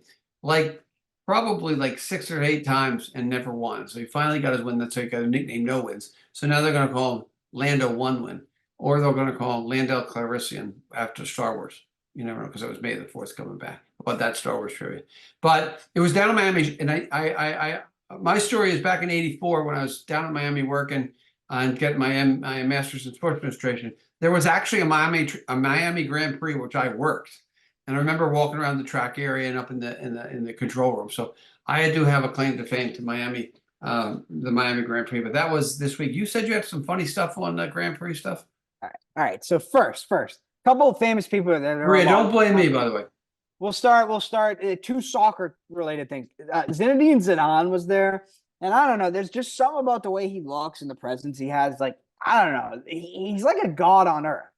probably 6 or 8 times and never won. So he finally got his win. That's why he got a nickname No Wins. So now they're going to call him Lando One Win, or they're going to call him Lando Calrissian after Star Wars. You never know, because it was May the 4th coming back. About that Star Wars trivia. But it was down in Miami, and my story is back in '84 when I was down in Miami working and getting my master's in sports administration. There was actually a Miami Grand Prix which I worked, and I remember walking around the track area and up in the control room. So I do have a claim to fame to Miami, the Miami Grand Prix. But that was this week. You said you had some funny stuff on the Grand Prix stuff. All right. So first, couple of famous people there. Maria, don't blame me, by the way. We'll start 2 soccer related things. Zinedine Zidane was there, and I don't know. There's just something about the way he looks and the presence he has. Like, I don't know. He's like a god on earth.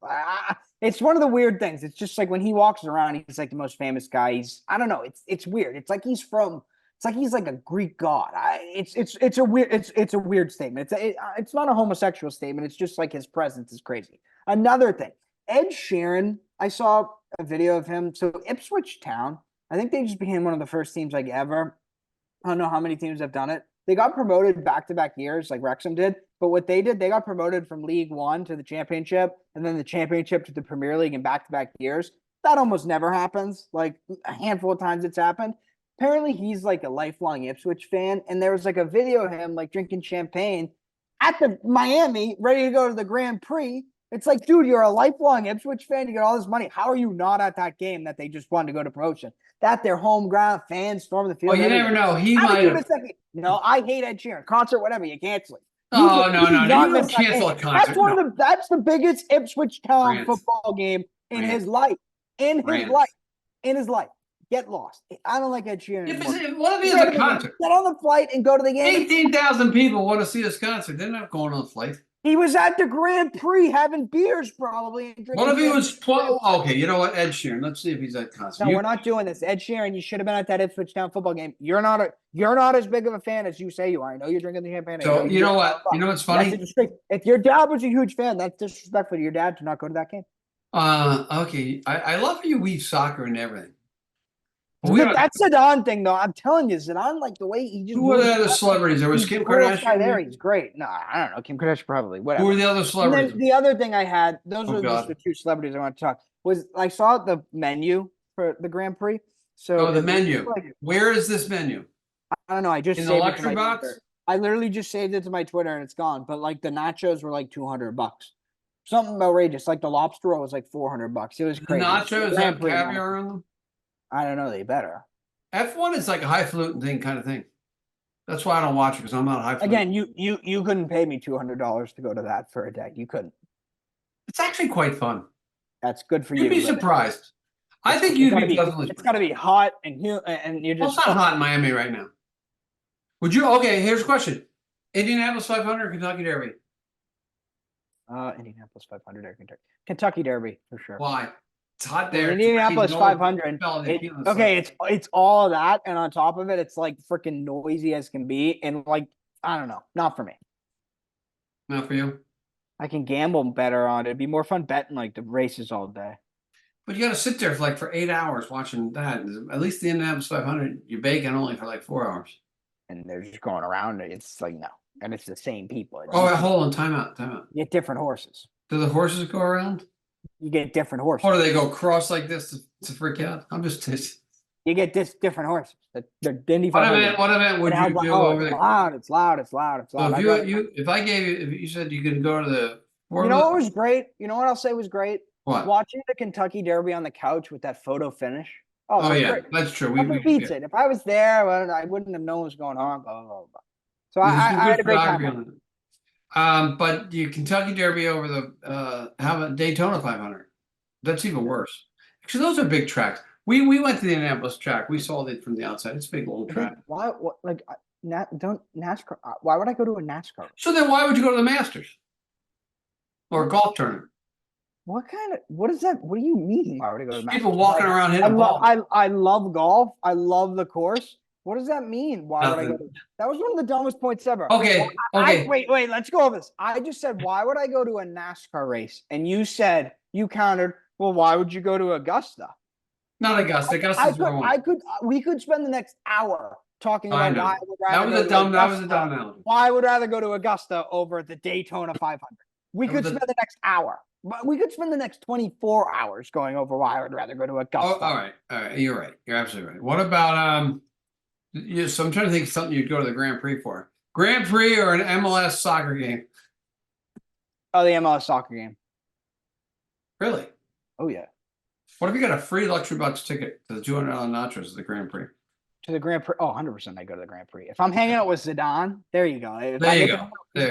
It's one of the weird things. It's just like when he walks around, he's like the most famous guy. I don't know. It's weird. It's like he's like a Greek god. It's a weird statement. It's not a homosexual statement. It's just like his presence is crazy. Another thing, Ed Sheeran. I saw a video of him. So Ipswich Town, I think they just became one of the first teams like ever. I don't know how many teams have done it. They got promoted back-to-back years like Wrexham did. But what they did, they got promoted from League One to the Championship, and then the Championship to the Premier League in back-to-back years. That almost never happens. Like a handful of times it's happened. Apparently he's like a lifelong Ipswich fan. And there was like a video of him like drinking champagne at the Miami, ready to go to the Grand Prix. It's like, dude, you're a lifelong Ipswich fan. You get all this money. How are you not at that game that they just wanted to go to promotion? That their home ground, fans storm the field. Well, you never know. He might have. No, I hate Ed Sheeran. Concert, whatever, you cancel it. Oh, no. You don't cancel a concert. That's the biggest Ipswich Town football game in his life. In his life. Get lost. I don't like Ed Sheeran. What if he has a concert? Get on the flight and go to the game. 18,000 people want to see this concert. They're not going on the flight. He was at the Grand Prix having beers probably. And what if he was 12? Okay, you know what? Ed Sheeran. Let's see if he's at concert. No, we're not doing this. Ed Sheeran, you should have been at that Ipswich Town football game. You're not as big of a fan as you say you are. I know you're drinking the champagne. So you know what? You know what's funny? If your dad was a huge fan, that's disrespectful to your dad to not go to that game. Okay. I love how you weave soccer and everything. Well, we don't- That's Zidane thing, though. I'm telling you, Zidane, like the way he just. who were the moves other around, celebrities? There was he's Kim the coolest guy Kardashian. there. He's great. No, I don't know. Kim Kardashian probably. Who Whatever. were the other And celebrities? then the other thing I had, those Oh, are just God. the two celebrities I want to talk. Was I saw the menu for the Grand Prix. So Oh, the it looks menu. like- Where is this menu? I don't know. I just In the saved it to luxury my box? Twitter. I literally just saved it to my Twitter and it's gone. But like the nachos were like $200. Something outrageous. Like the lobster roll was like $400. It was The crazy. nachos Grand have Prix, caviar on them? I don't know. They better. F1 is like a highfalutin thing kind of thing. That's why I don't watch it, because I'm not highfalutin. Again, you couldn't pay me $200 to go to that for a day. You couldn't. It's actually quite fun. That's good for you. You'd be but surprised. I think you'd be pleasantly It's got to be hot and you're Well, just. it's not hot in Miami right now. Would you? Okay, here's a question: Indianapolis 500, Kentucky Derby. Indianapolis 500 or Kentucky Derby for sure. Why? It's hot Well, there. Indianapolis No 500. felony It, peeling okay, stuff. it's all of that, and on top of it, it's like freaking noisy as can be, and like I don't know, not for me. Not for you. I can gamble better on it. It'd be more fun betting like the races all day. But you got to sit there for 8 hours watching that. At least the Indianapolis 500, you're baking only for like 4 hours. And they're just going around it. It's like no, and it's the same people. Oh, hold on, time out. You get different horses. Do the horses go around? You get different horses. Or do they go cross like this to freak out? I'm just. You get different horses. They're Indy What 500. event would you do Oh, over it's there? loud. It's loud. It's loud. It's loud. So if I gave you, if you said you could go to the. You know what was great? You know what I'll say was great? What? Watching the Kentucky Derby on the couch with that photo finish. Oh that's yeah, great. that's true. Nothing beats it. If I was there, well, I wouldn't have known what was going on. Blah, blah, blah. So I had a great time. But the Kentucky Derby over the how about Daytona 500? That's even worse. Actually, those are big tracks. We went to the Indianapolis track. We saw it from the outside. It's a big old track. Why? What? Like, don't NASCAR? Why would I go to a NASCAR? So then, why would you go to the Masters or a golf tournament? What kind of? What is that? What do you mean? Why would I go to the People Masters? walking around hitting a ball. I love golf. I love the course. What does that mean? Why would I go to? That was one of the dumbest points ever. Okay. Wait. Let's go over this. I just said, why would I go to a NASCAR race? And you said you countered. Well, why would you go to Augusta? Not Augusta. Augusta's number one. We could spend the next hour talking about why I would rather that was a dumb analogy. Why I would rather go to Augusta over the Daytona 500. We could spend the next hour. But we could spend the next 24 hours going over why I would rather go to Augusta. Oh, all right. You're right. You're absolutely right. What about so I'm trying to think of something you'd go to the Grand Prix for. Grand Prix or an MLS soccer game? Oh, the MLS soccer game. Really? Oh, yeah. What if you got a free luxury box ticket to the $200 nachos at the Grand Prix? To the Grand Prix? Oh, 100% I go to the Grand Prix. If I'm hanging out with Zidane, there you go. If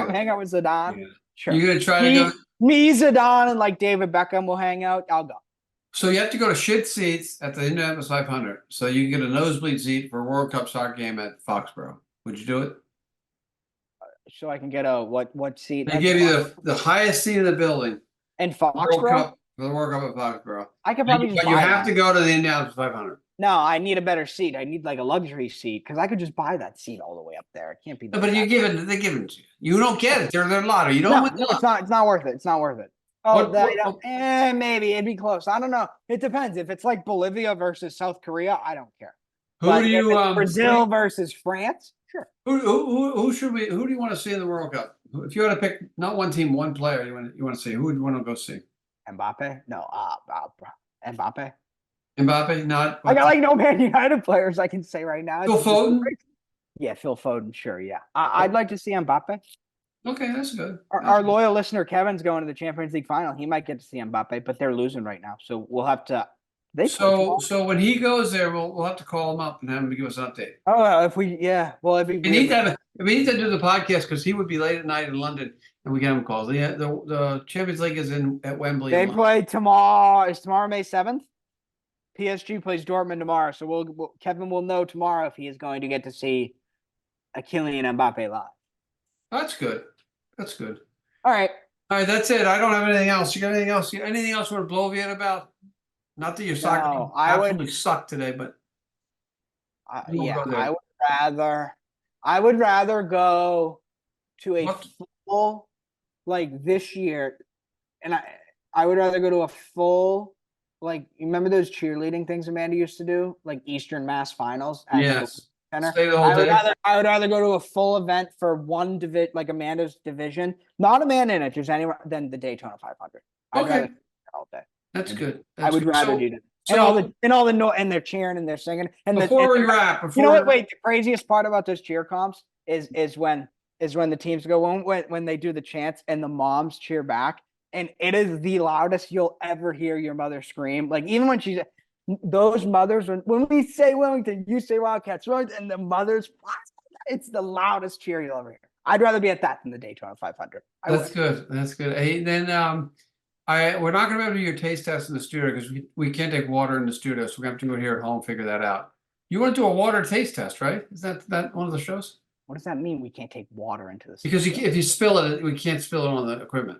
I'm hanging out with Zidane, sure. You're going to try to go? Me, Zidane, and like David Beckham will hang out. I'll go. So you have to go to shit seats at the Indianapolis 500. So you can get a nosebleed seat for a World Cup soccer game at Foxborough. Would you do it? So I can get a what seat? They give you the highest seat in the building. And Foxborough? For the World Cup at Foxborough. I could probably But you have to go to the Indianapolis 500. No, I need a better seat. I need like a luxury seat because I could just buy that seat all the way up there. It can't be. No, but they give it to you. You don't get it. They're lottery. You don't win the lottery. It's not worth it. It's not worth it. Oh, maybe it'd be close. I don't know. It depends. If it's like Bolivia versus South Korea, I don't care. Who do you Brazil versus France? Sure. Who do you want to see in the World Cup? If you had to pick not one team, one player you want to see, who would you want to go see? Mbappe? No, Mbappe. Mbappe, not. I got like no Man United players I can say right now. Phil Foden? Yeah, Phil Foden, sure, yeah. I'd like to see Mbappe. Okay, that's good. Our loyal listener Kevin's going to the Champions League final. He might get to see Mbappe, but they're losing right now, so we'll have to. So when he goes there, we'll have to call him up and have him to give us an update. Oh, if we need to do the podcast because he would be late at night in London and we get him calls. The Champions League is at Wembley. They play tomorrow. Is tomorrow May 7th? PSG plays Dortmund tomorrow, so Kevin will know tomorrow if he is going to get to see a Kylian Mbappe live. That's good. That's good. All right. That's it. I don't have anything else. You got anything else? Anything else you want to blow me in about? Not that your soccer absolutely suck today, but I would rather go to a full like this year, and I would rather go to a full like, you remember those cheerleading things Amanda used to do, like Eastern Mass Finals at Yes. the center? Stay the whole I would day. rather go to a full event for one like Amanda's division, not Amanda in it, just anywhere than the Daytona 500. I'd Okay. rather all day. That's good. I would rather do that. So And they're cheering and they're singing. And before we wrap, you know what? Wait, the craziest part about those cheer comps is when the teams go when they do the chants and the moms cheer back, and it is the loudest you'll ever hear your mother scream. Like, even when she's those mothers, when we say Wilmington, you say Wildcats, and the mothers, it's the loudest cheer you'll ever hear. I'd rather be at that than the Daytona 500. That's good. That's good. Hey, then we're not going to be able to do your taste test in the studio because we can't take water in the studio, so we're going to have to do it here at home, figure that out. You want to do a water taste test, right? Is that one of the shows? What does that mean? We can't take water into the Because studio? if you spill it, we can't spill it on the equipment.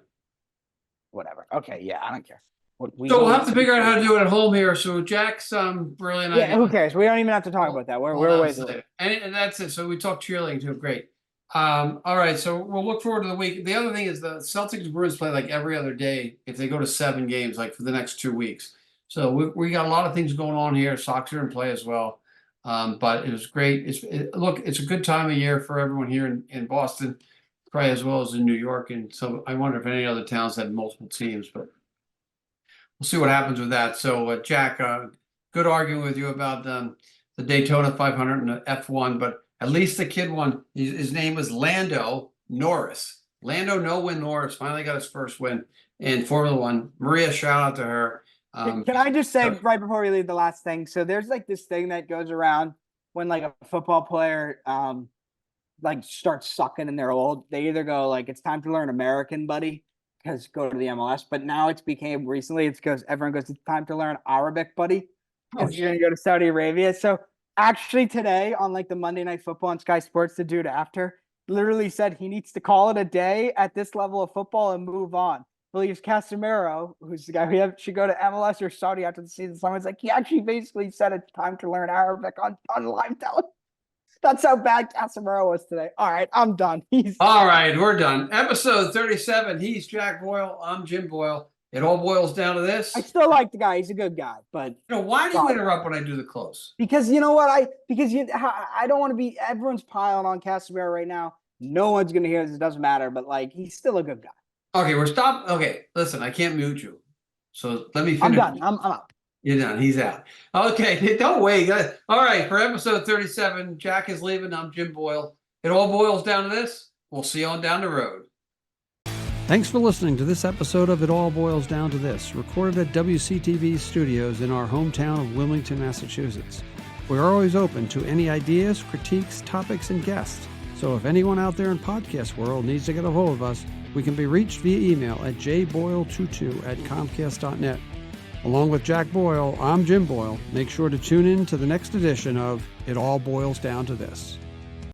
Whatever. Okay, yeah, I don't care. So we'll have to figure out how to do it at home here. So Jack's brilliant. Yeah, who cares? We don't even have to talk about that. We're ways away. And that's it. So we talked cheerleading too. Great. All right. So we'll look forward to the week. The other thing is the Celtics and Bruins play like every other day if they go to 7 games, like for the next 2 weeks. So we got a lot of things going on here. Sox are in play as well. But it was great. It's a good time of year for everyone here in Boston, probably as well as in New York. And so I wonder if any other towns had multiple teams, but we'll see what happens with that. So Jack, good arguing with you about the Daytona 500 and the F1, but at least the kid won. His name was Lando Norris. Lando No-Win Norris finally got his first win in Formula One. Maria, shout out to her. Can I just say right before we leave the last thing? So there's like this thing that goes around when like a football player like starts sucking and they're old. They either go like, it's time to learn American, buddy, because go to the MLS. But now it's became recently, it's because everyone goes, it's time to learn Arabic, buddy, because you're gonna go to Saudi Arabia. So actually today on like the Monday Night Football on Sky Sports, the dude after literally said he needs to call it a day at this level of football and move on. Believes Casemiro, who's the guy we have, should go to MLS or Saudi after the season. Someone's like, he actually basically said it's time to learn Arabic on live television. That's how bad Casemiro was today. All right, I'm done. All right, we're done. Episode 37. He's Jack Boyle. I'm Jim Boyle. It all boils down to this. I still like the guy. He's a good guy, but why do you interrupt when I do the close? Because you know what? I don't want to be. Everyone's piling on Casemiro right now. No one's gonna hear this. It doesn't matter. But like, he's still a good guy. Okay, we're stopped. Okay, listen, I can't mute you. So let me finish. I'm done. I'm out. You're done. He's out. Okay, don't wait. All right, for episode 37, Jack is leaving. I'm Jim Boyle. It all boils down to this. We'll see you on down the road. Thanks for listening to this episode of It All Boils Down to This, recorded at WCTV studios in our hometown of Wilmington, Massachusetts. We're always open to any ideas, critiques, topics, and guests. So if anyone out there in podcast world needs to get a hold of us, we can be reached via email at jboyle22@comcast.net. Along with Jack Boyle, I'm Jim Boyle. Make sure to tune in to the next edition of It All Boils Down to This.